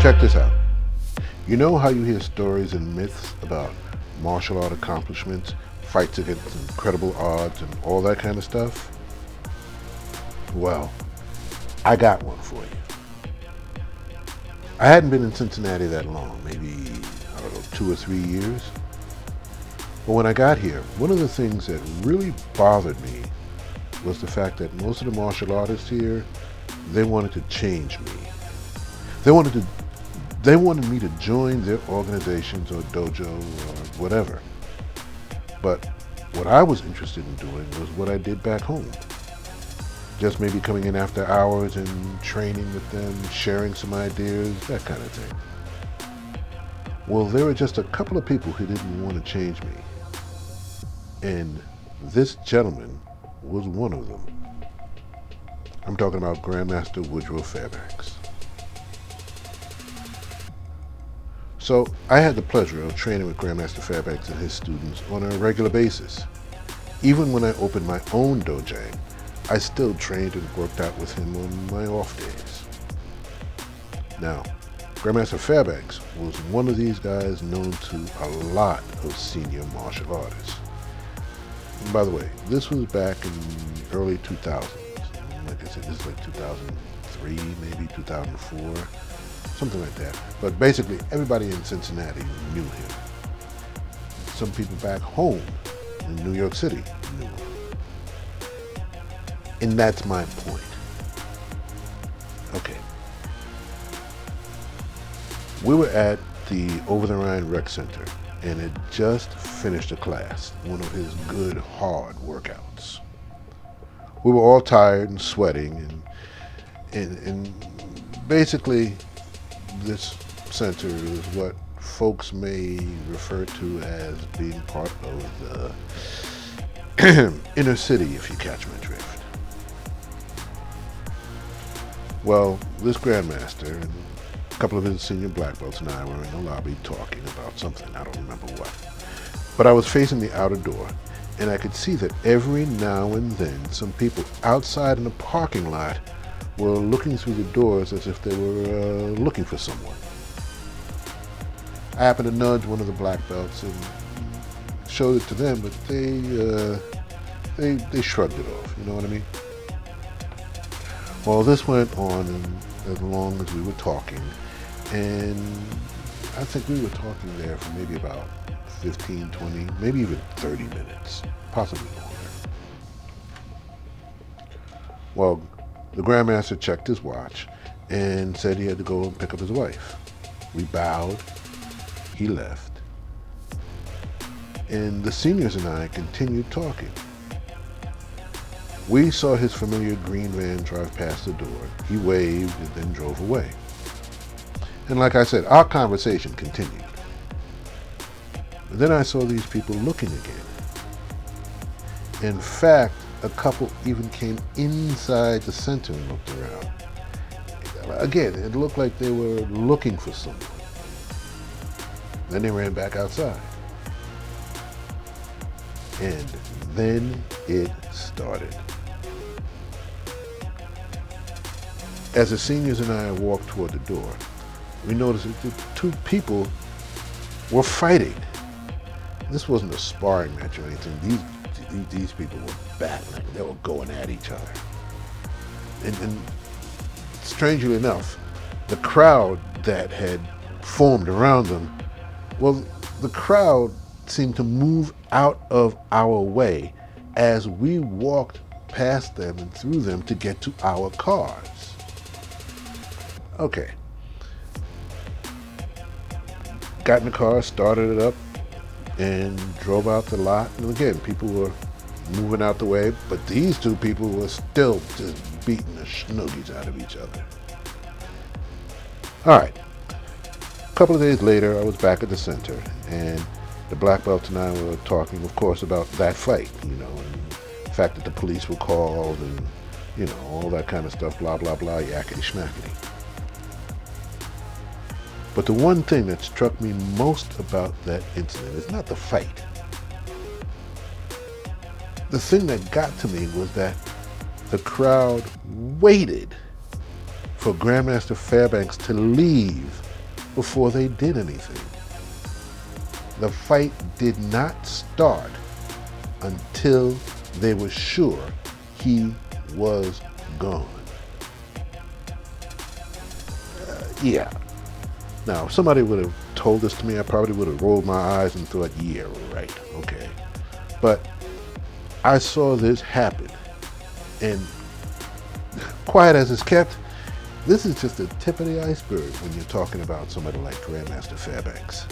Check this out. You know how you hear stories and myths about martial art accomplishments, fights against incredible odds, and all that kind of stuff? Well, I got one for you. I hadn't been in Cincinnati that long, maybe, I don't know, 2 or 3 years. But when I got here, one of the things that really bothered me was the fact that most of the martial artists here, they wanted to change me. They wanted me to join their organizations or dojo or whatever. But what I was interested in doing was what I did back home. Just maybe coming in after hours and training with them, sharing some ideas, that kind of thing. Well, there were just a couple of people who didn't want to change me. And this gentleman was one of them. I'm talking about Grandmaster Woodrow Fairbanks. So I had the pleasure of training with Grandmaster Fairbanks and his students on a regular basis. Even when I opened my own dojang, I still trained and worked out with him on my off days. Now, Grandmaster Fairbanks was one of these guys known to a lot of senior martial artists. And by the way, this was back in the early 2000s. Like I said, this is like 2003, maybe 2004, something like that. But basically, everybody in Cincinnati knew him. Some people back home in New York City knew him. And that's my point. Okay. We were at the Over the Rhine Rec Center and had just finished a class, one of his good, hard workouts. We were all tired and sweating, and basically this center is what folks may refer to as being part of the inner city, if you catch my drift. Well, this Grandmaster and a couple of his senior black belts and I were in the lobby talking about something, I don't remember what. But I was facing the outer door, and I could see that every now and then some people outside in the parking lot were looking through the doors as if they were looking for someone. I happened to nudge one of the black belts and showed it to them, but they shrugged it off, you know what I mean? Well, this went on as long as we were talking, and I think we were talking there for maybe about 15, 20, maybe even 30 minutes, possibly longer. Well, the Grandmaster checked his watch and said he had to go and pick up his wife. We bowed, he left, and the seniors and I continued talking. We saw his familiar green van drive past the door. He waved and then drove away. And like I said, our conversation continued. And then I saw these people looking again. In fact, a couple even came inside the center and looked around. Again, it looked like they were looking for someone. Then they ran back outside. And then it started. As the seniors and I walked toward the door, we noticed that the two people were fighting. This wasn't a sparring match or anything. These people were battling. They were going at each other. And strangely enough, the crowd that had formed around them, well, the crowd seemed to move out of our way as we walked past them and through them to get to our cars. Okay. Got in the car, started it up, and drove out the lot. And again, people were moving out the way, but these two people were still just beating the schnoogies out of each other. All right. A couple of days later, I was back at the center, and the black belts and I were talking, of course, about that fight, you know, and the fact that the police were called and, you know, all that kind of stuff, blah, blah, blah, yakety schmackety. But the one thing that struck me most about that incident is not the fight. The thing that got to me was that The crowd waited for Grandmaster Fairbanks to leave before they did anything. The fight did not start until they were sure he was gone. Yeah. Now, if somebody would have told this to me, I probably would have rolled my eyes and thought, yeah, right, okay. But I saw this happen, and quiet as it's kept, this is just the tip of the iceberg when you're talking about somebody like Grandmaster Fairbanks.